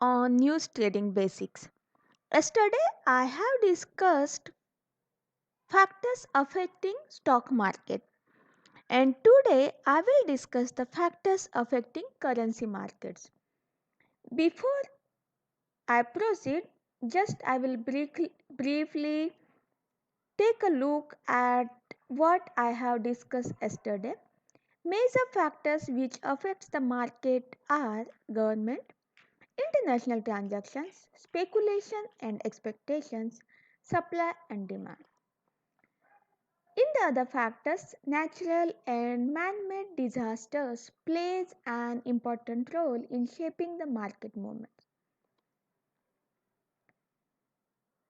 on news trading basics. Yesterday I have discussed factors affecting stock market and today I will discuss the factors affecting currency markets. Before I proceed, just I will briefly take a look at what I have discussed yesterday. Major factors which affects the market are government, international transactions, speculation and expectations, supply and demand. In the other factors, natural and man-made disasters plays an important role in shaping the market movements.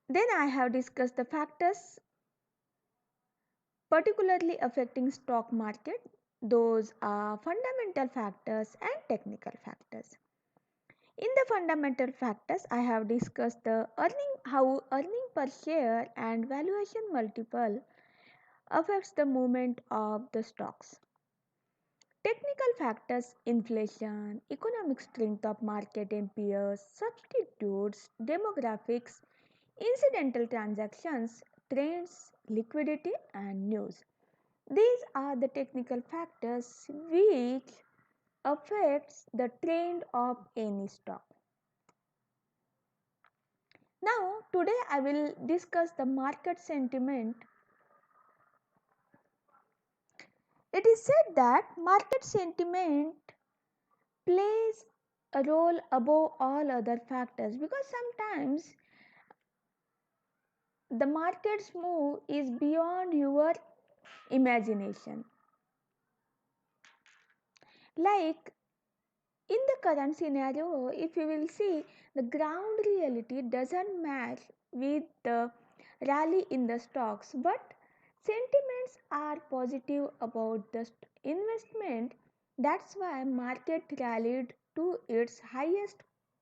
Then I have discussed the factors particularly affecting stock market. Those are fundamental factors and technical factors. In the fundamental factors, I have discussed how earning per share and valuation multiple affects the movement of the stocks. Technical factors inflation, economic strength of market MPS, substitutes, demographics, incidental transactions, trends, liquidity and news. These are the technical factors which affects the trend of any stock. Now, today I will discuss the market sentiment. It is said that market sentiment plays a role above all other factors because sometimes the market's move is beyond your imagination. Like in the current scenario, if you will see, the ground reality doesn't match with the rally in the stocks, but sentiments are positive about the investment. That's why market rallied to its highest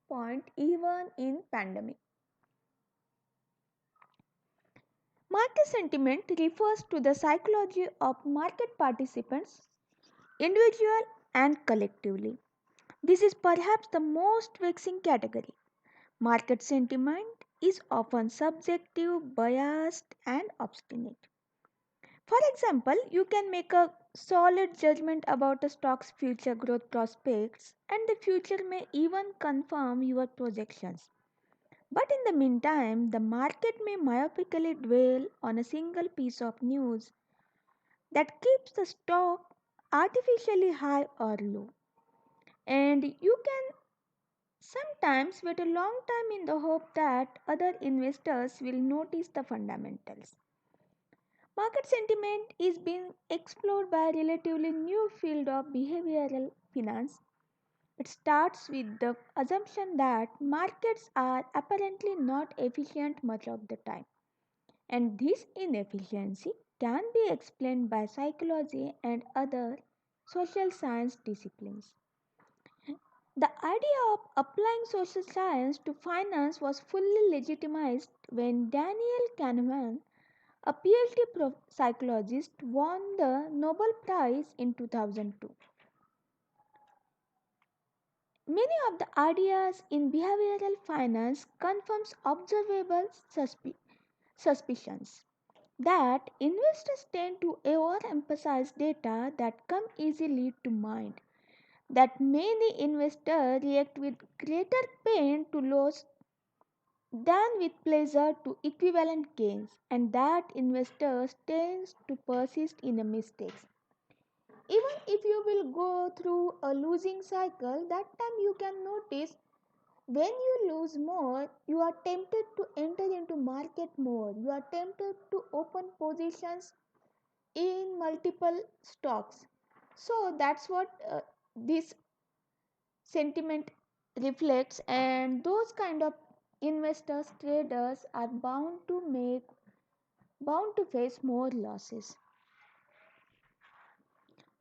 point even in pandemic. Market sentiment refers to the psychology of market participants, individual and collectively. This is perhaps the most vexing category. Market sentiment is often subjective, biased, and obstinate. For example, you can make a solid judgment about a stock's future growth prospects, and the future may even confirm your projections. But in the meantime, the market may myopically dwell on a single piece of news that keeps the stock artificially high or low. And you can sometimes wait a long time in the hope that other investors will notice the fundamentals. Market sentiment is being explored by a relatively new field of behavioral finance. It starts with the assumption that markets are apparently not efficient much of the time, and this inefficiency can be explained by psychology and other social science disciplines. The idea of applying social science to finance was fully legitimized when Daniel Kahneman, a PhD psychologist, won the Nobel Prize in 2002. Many of the ideas in behavioral finance confirms observable suspicions that investors tend to overemphasize data that come easily to mind, that many investors react with greater pain to loss than with pleasure to equivalent gains, and that investors tend to persist in a mistakes. Even if you will go through a losing cycle, that time you can notice when you lose more, you are tempted to enter into market more. You are tempted to open positions in multiple stocks. So that's what this sentiment reflects, and those kind of investors traders are bound to face more losses.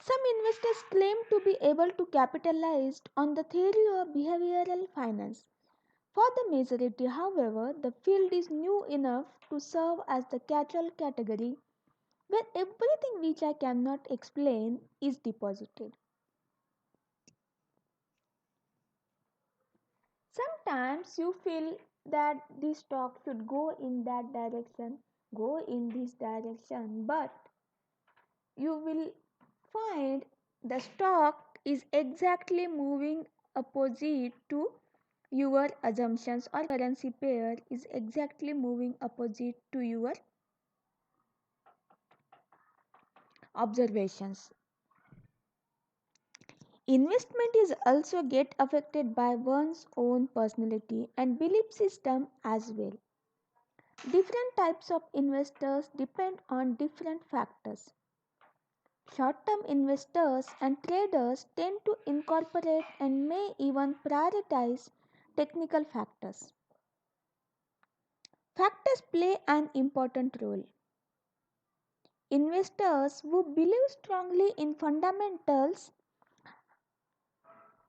Some investors claim to be able to capitalize on the theory of behavioral finance. For the majority, however, the field is new enough to serve as the catch-all category where everything which I cannot explain is deposited. sometimes you feel that this stock should go in that direction, go in this direction, but you will find the stock is exactly moving opposite to your assumptions, or currency pair is exactly moving opposite to your observations. Investment is also get affected by one's own personality and belief system as well. Different types of investors depend on different factors. Short term investors and traders tend to incorporate and may even prioritize technical factors. Factors play an important role. Investors who believe strongly in fundamentals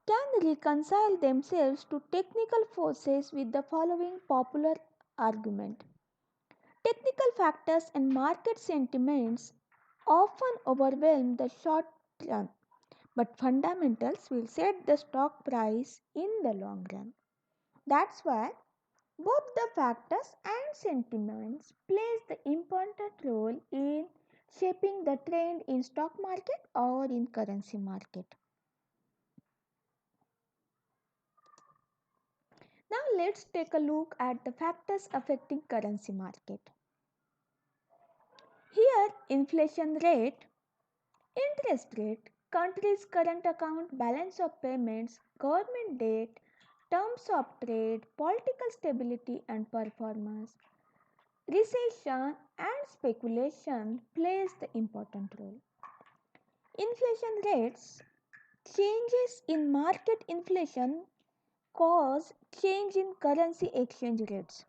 can reconcile themselves to technical forces with the following popular argument. Technical factors and market sentiments often overwhelm the short run, but fundamentals will set the stock price in the long run. That's why both the factors and sentiments plays the important role in shaping the trend in stock market or in currency market. Now let's take a look at the factors affecting currency market. Here inflation rate, interest rate, country's current account balance of payments, government debt, terms of trade, political stability and performance, recession and speculation plays the important role. Inflation rates, changes in market inflation cause change in currency exchange rates.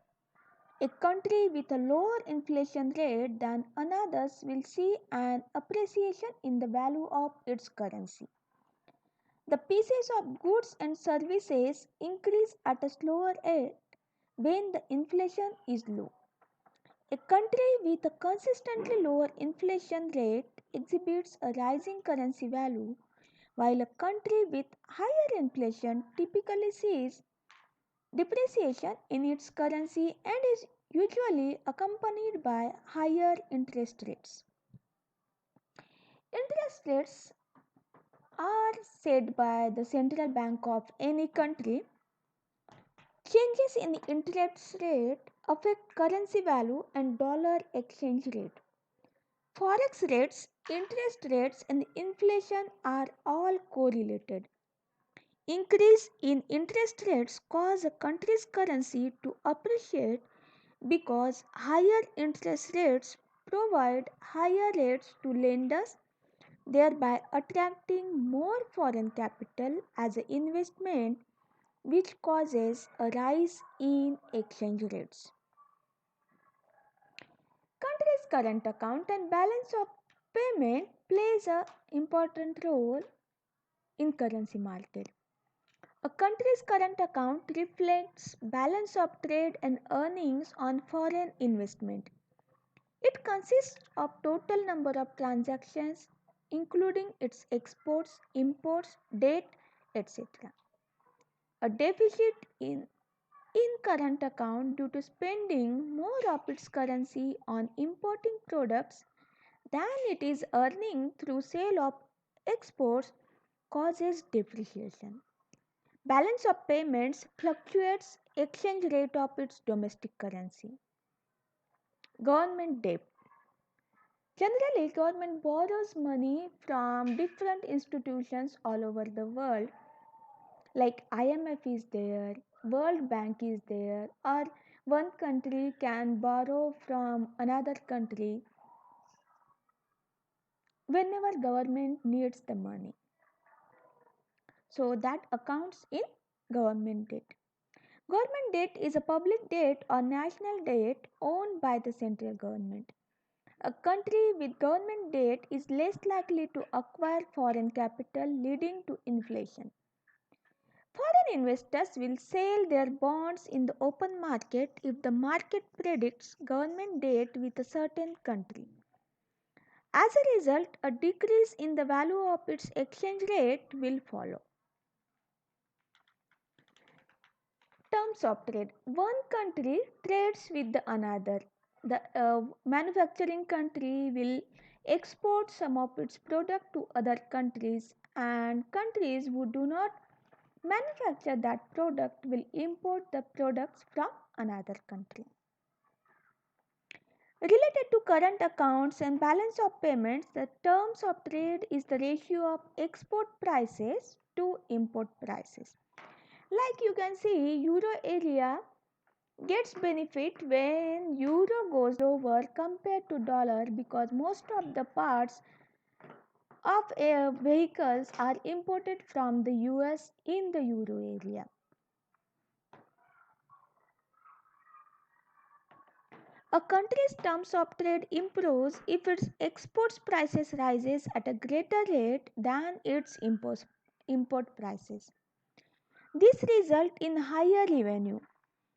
A country with a lower inflation rate than another's will see an appreciation in the value of its currency. The pieces of goods and services increase at a slower rate when the inflation is low. A country with a consistently lower inflation rate exhibits a rising currency value, while a country with higher inflation typically sees depreciation in its currency and is usually accompanied by higher interest rates. Interest rates are set by the central bank of any country. Changes in the interest rate affect currency value and dollar exchange rate. Forex rates, interest rates, and inflation are all correlated. Increase in interest rates cause a country's currency to appreciate because higher interest rates provide higher rates to lenders, thereby attracting more foreign capital as an investment, which causes a rise in exchange rates. Country's current account and balance of payment plays an important role in currency market. A country's current account reflects balance of trade and earnings on foreign investment. It consists of total number of transactions including its exports, imports, debt, etc. A deficit in current account due to spending more of its currency on importing products than it is earning through sale of exports causes depreciation. Balance of payments fluctuates exchange rate of its domestic currency. Government debt. Generally, government borrows money from different institutions all over the world, like IMF is there, World Bank is there, or one country can borrow from another country whenever government needs the money. So that accounts in government debt. Government debt is a public debt or national debt owned by the central government. A country with government debt is less likely to acquire foreign capital, leading to inflation. Foreign investors will sell their bonds in the open market if the market predicts government debt with a certain country. As a result, a decrease in the value of its exchange rate will follow. Terms of trade. One country trades with the another. The manufacturing country will export some of its product to other countries, and countries who do not manufacture that product will import the products from another country. Related to current accounts and balance of payments, the terms of trade is the ratio of export prices to import prices. Like you can see, euro area gets benefit when euro goes lower compared to dollar because most of the parts of vehicles are imported from the US in the euro area. A country's terms of trade improves if its exports prices rises at a greater rate than its import prices. This results in higher revenue,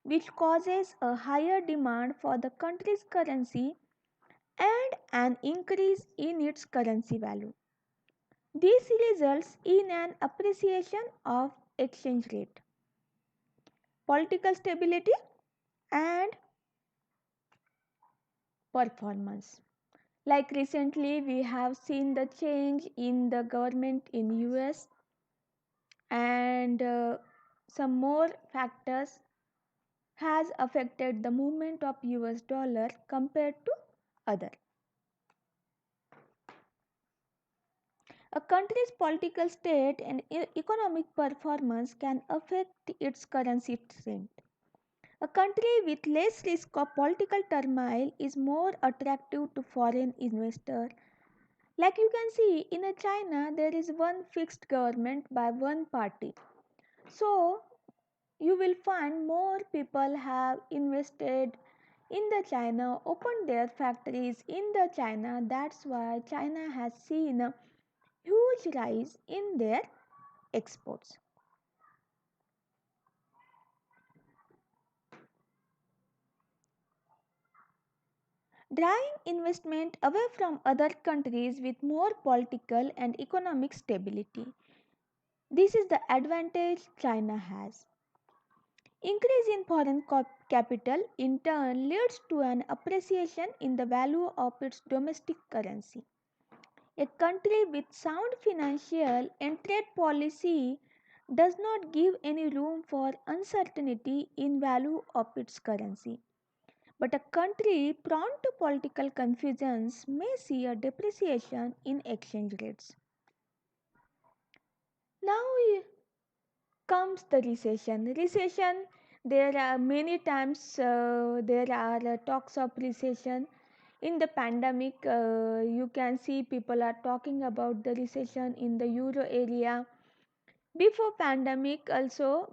which causes a higher demand for the country's currency and an increase in its currency value. This results in an appreciation of exchange rate, political stability, and performance. Like recently, we have seen the change in the government in US, and some more factors has affected the movement of US dollar compared to other. A country's political state and economic performance can affect its currency strength. A country with less risk of political turmoil is more attractive to foreign investors. Like you can see in a China, there is one fixed government by one party. So you will find more people have invested in the China, opened their factories in the China. That's why China has seen a huge rise in their exports. Drawing investment away from other countries with more political and economic stability. This is the advantage China has. Increase in foreign capital in turn leads to an appreciation in the value of its domestic currency. A country with sound financial and trade policy does not give any room for uncertainty in value of its currency. But a country prone to political confusions may see a depreciation in exchange rates. Now comes the recession. Recession, there are many times there are talks of recession. In the pandemic, you can see people are talking about the recession in the euro area. Before pandemic also,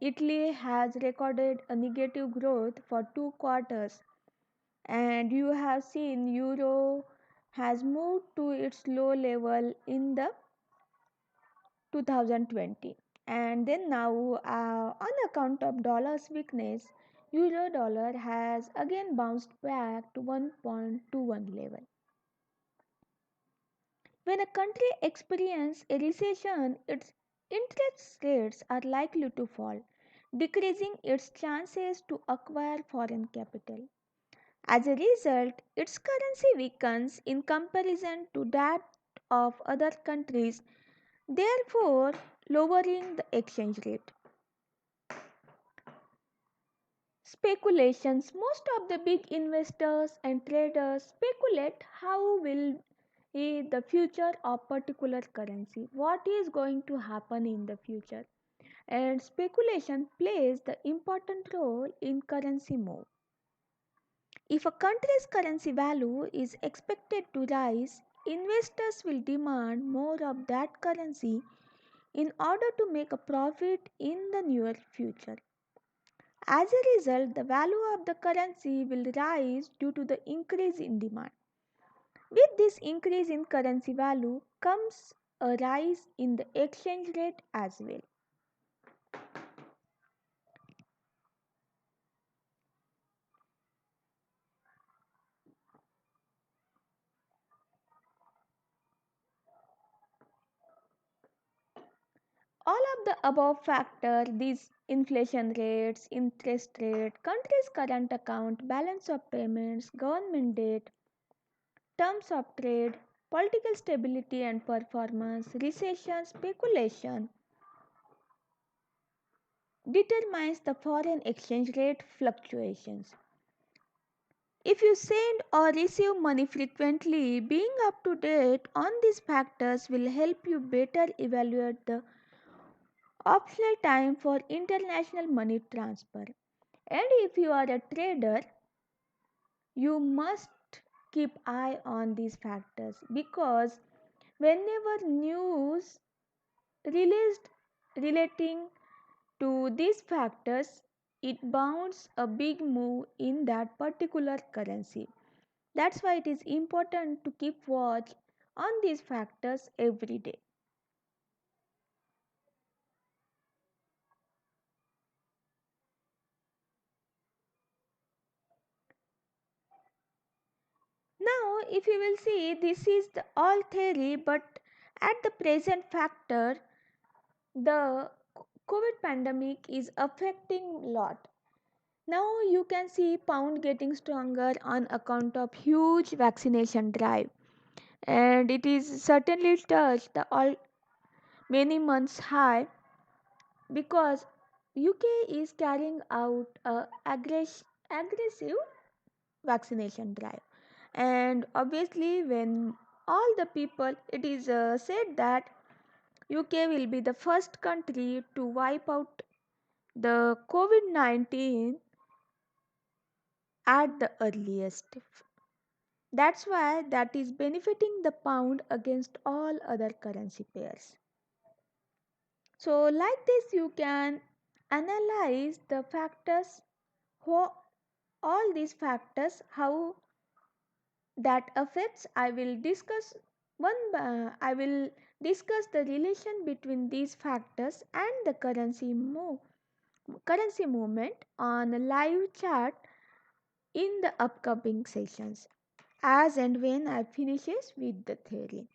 Italy has recorded a negative growth for 2 quarters, and you have seen euro has moved to its low level in the 2020, and then now on account of dollar's weakness, euro dollar has again bounced back to 1.21 level. When a country experiences a recession, its interest rates are likely to fall, decreasing its chances to acquire foreign capital. As a result, its currency weakens in comparison to that of other countries, therefore lowering the exchange rate. Speculations. Most of the big investors and traders speculate how will be the future of particular currency, what is going to happen in the future, and speculation plays the important role in currency move. If a country's currency value is expected to rise, investors will demand more of that currency in order to make a profit in the near future. As a result, the value of the currency will rise due to the increase in demand. With this increase in currency value comes a rise in the exchange rate as well. All of the above factor, these inflation rates, interest rate, country's current account, balance of payments, government debt, terms of trade, political stability and performance, recession, speculation, determines the foreign exchange rate fluctuations. If you send or receive money frequently, being up to date on these factors will help you better evaluate the optional time for international money transfer. And if you are a trader, you must keep eye on these factors because whenever news released relating to these factors, it bounds a big move in that particular currency. That's why it is important to keep watch on these factors every day. Now, if you will see, this is the all theory, but at the present factor, the COVID pandemic is affecting lot. Now you can see pound getting stronger on account of huge vaccination drive, and it is certainly touched the all many months high because UK is carrying out a aggressive vaccination drive, and obviously when all the people, it is said that UK will be the first country to wipe out the COVID 19 at the earliest. That's why that is benefiting the pound against all other currency pairs. So, like this, you can analyze the factors, all these factors, how that affects. I will discuss the relation between these factors and the currency movement on a live chart in the upcoming sessions as and when I finishes with the theory.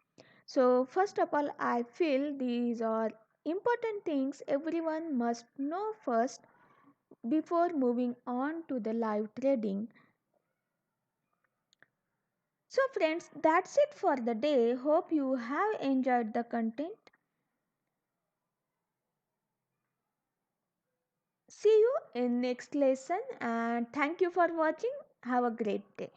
So first of all, I feel these are important things everyone must know first before moving on to the live trading. So friends, that's it for the day. Hope you have enjoyed the content. See you in next lesson and thank you for watching. Have a great day.